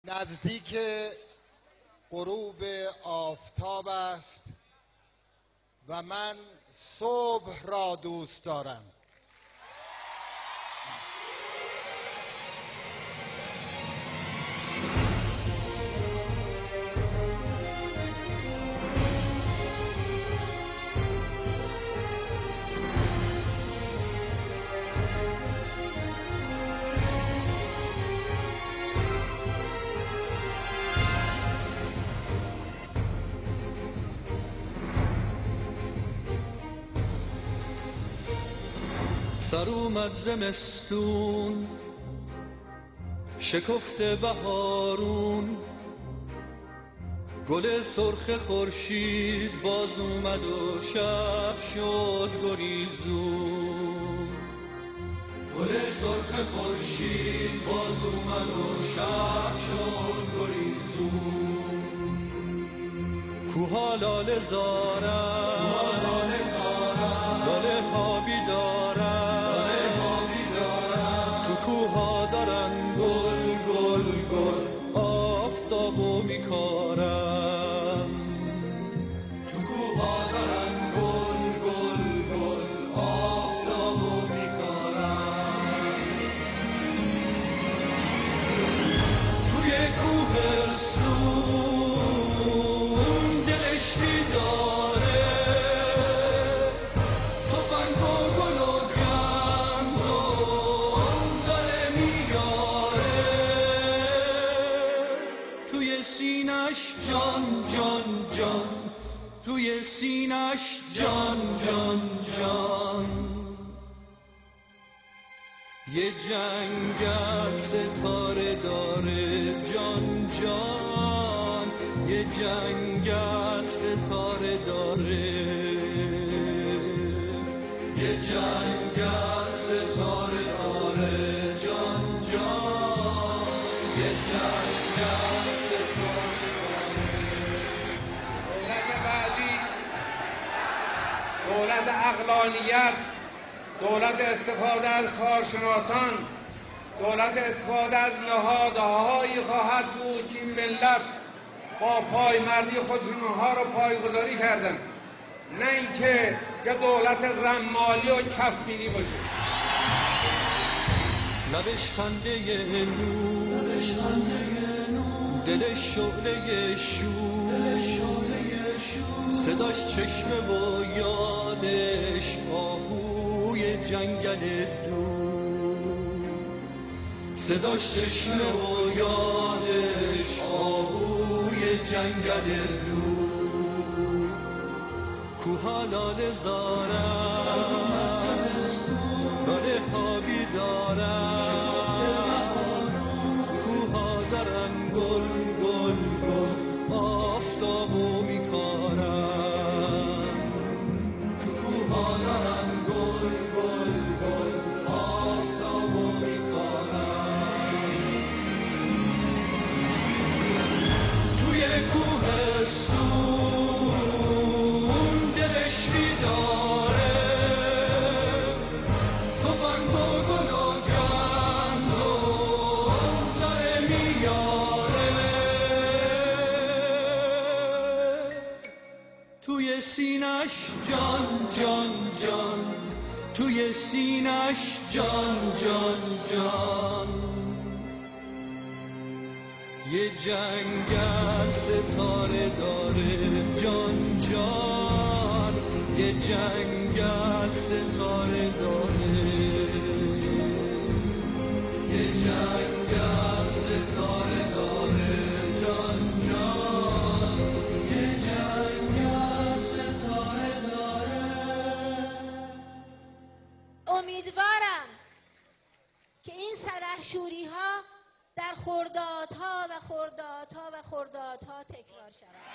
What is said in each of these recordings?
نزدیک غروب آفتاب است و من صبح را دوست دارم. سر اومد زمستون، شکفته بهارون، گل سرخ خورشید باز اومد و شب شد گریزون. گل سرخ خورشید باز اومد و شب شد گریزون. کوها لاله زارن، لاله ها بیدارن، کوها دارن گل گل گل آفتابو میکارن. تو کوها دارن گل گل گل آفتابو میکارن. توی کوهستون دلش بیداره، تفنگ و گل و گندم داره میاره. توی سینش جان جان جان، توی سینش جان جان جان. یه جنگل ستاره داره جان جان، یه جنگل ستاره داره، یه جنگل ستاره داره جان جان، یه جنگل ستاره داره. دولت بعدی دولت عقلانیت، دولت استفاده از کارشناسان، دولت استفاده از نهادهایی خواهد بود که این ملت با پایمردی خودشون اونها رو پایگذاری کردن، نه اینکه یه دولت رمالی و کفبینی باشه. لبش خنده نور، دلش شعله شور، صداش چشمه و یادش آهوی جنگل دور. صداش چشمه و یادش آهوی جنگل دور. کوها لاله زارن، لاله ها بیدارن، کوها دارن گل گل گل آفتابو میکارن. کوها دارن گل گل گل آفتابو میکارن. توی کوهستون دلش بیداره، تفنگ و گل و گندم داره میاره. توی سینش جان جان جان، توی سینش جان جان جان. یه جنگل ستاره داره جان جان، یه جنگل ستاره داره، یه جنگل ستاره داره جان جان، یه جنگل ستاره داره. امیدوارم که این سلحشوری ها در خردادها و خردادها و خردادها تکرار شود.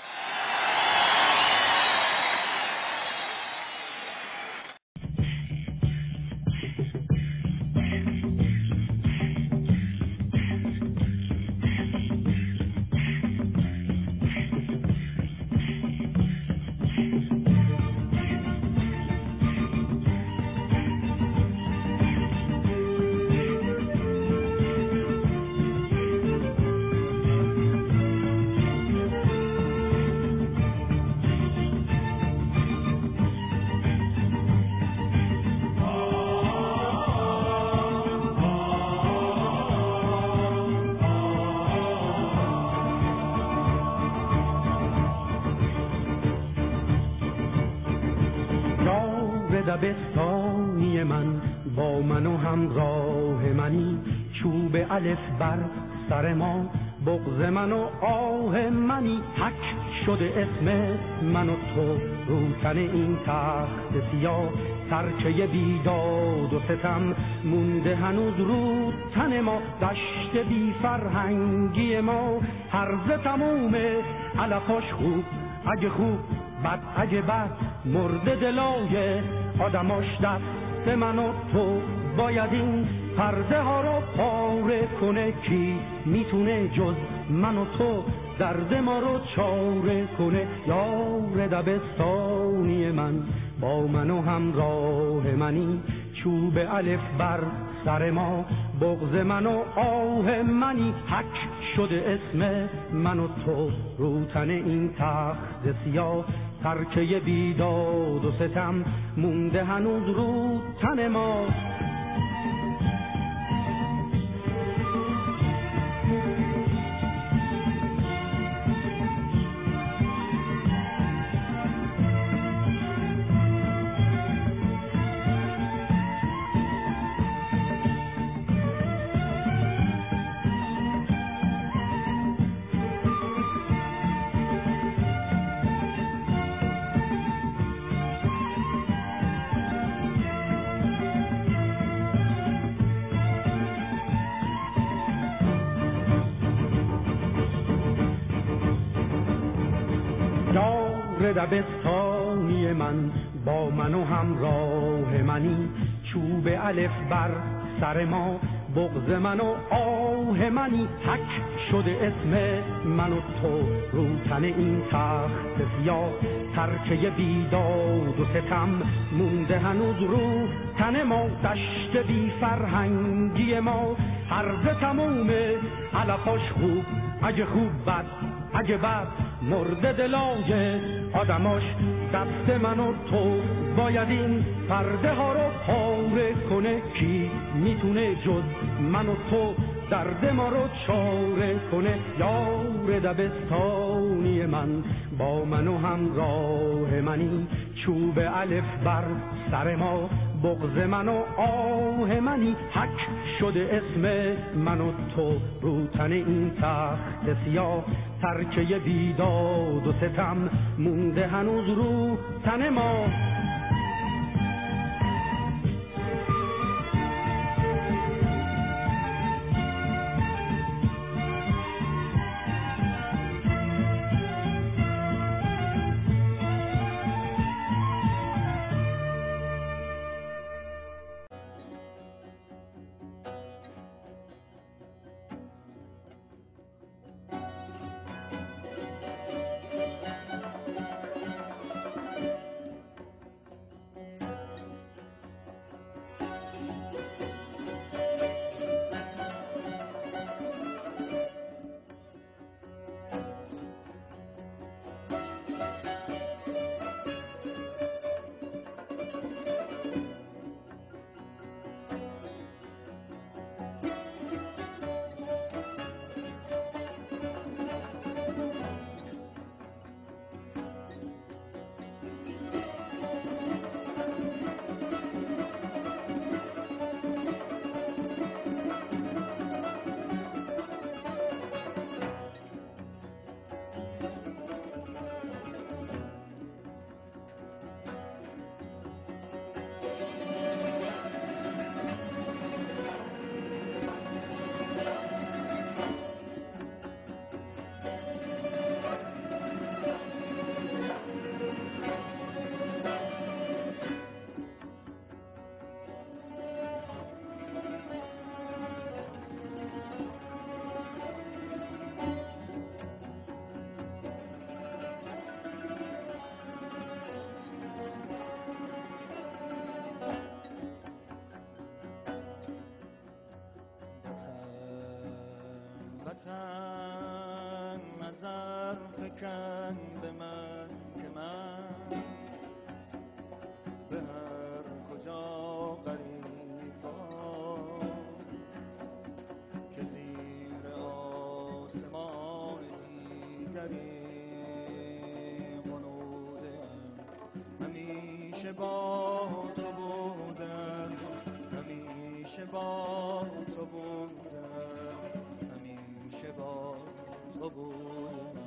دبستانی من با من و همراه منی، چوب الف بر سر ما بغض من و آه منی، حک شده اسم من و تو رو تن این تخت سیاه، ترکه بیداد و ستم مونده هنوز رو تن ما، دشت بی فرهنگی ما هرزه تمومه علفاش خوب اگه خوب بد اگه بد، مرده دلای آدماش دست من و تو، باید این پرده ها رو پاره کنه، کی میتونه جز من و تو درد ما رو چاره کنه. یار دبستانی من با من و همراه منی، چوب الف بر سر ما بغض من و آه منی، حک شده اسم من و تو رو تن این تخت سیاه، ترکه بیداد و ستم مونده هنوز رو تن ما. دبستانی من با من و همراه منی، چوب الف بر سر ما بغض من و آه منی، حک شده اسم من و تو رو تن این تخت سیاه، ترکه بیداد و ستم مونده هنوز رو تن ما، دشت بی فرهنگی ما هرزه تمومه علفاش خوب اگه خوب بد اگه بد، مرده دلای آدماش دست من و تو، باید این پرده ها رو پاره کنه، کی میتونه جز من و تو درد ما رو چاره کنه. یار دبستانی من با من و همراه منی، چوب الف بر سر ما بغض من و آه منی، حک شده اسم من و تو رو تن این تخت سیاه، ترکه بیداد و ستم مونده هنوز رو تن ما. وطن نظر فکن به من که من به هر کجا غریبا که زیر آسمان دیگری غنوده ام همیشه با تو تو بودم.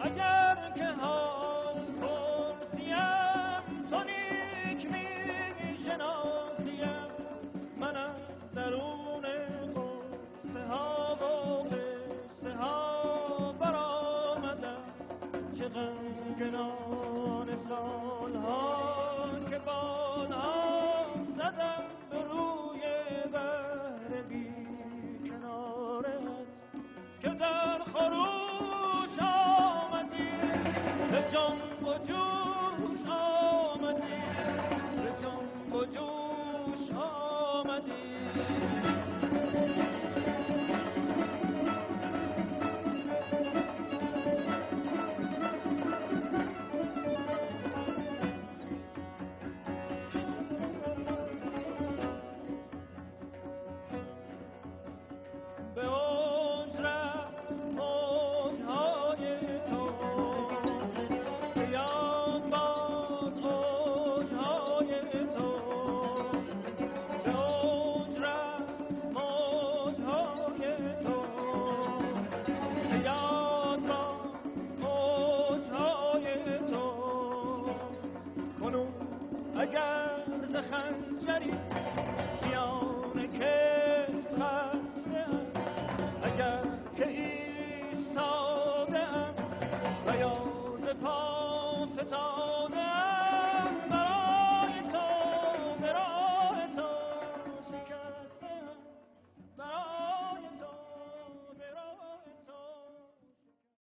اگر که حال پرسیم تو نیک می شناسیم، من از درون قصه ها و قصه ها برآمدم که غمگنان سالها که بالها زدم به روی بحر بی کنارت که در خروش به جان وجود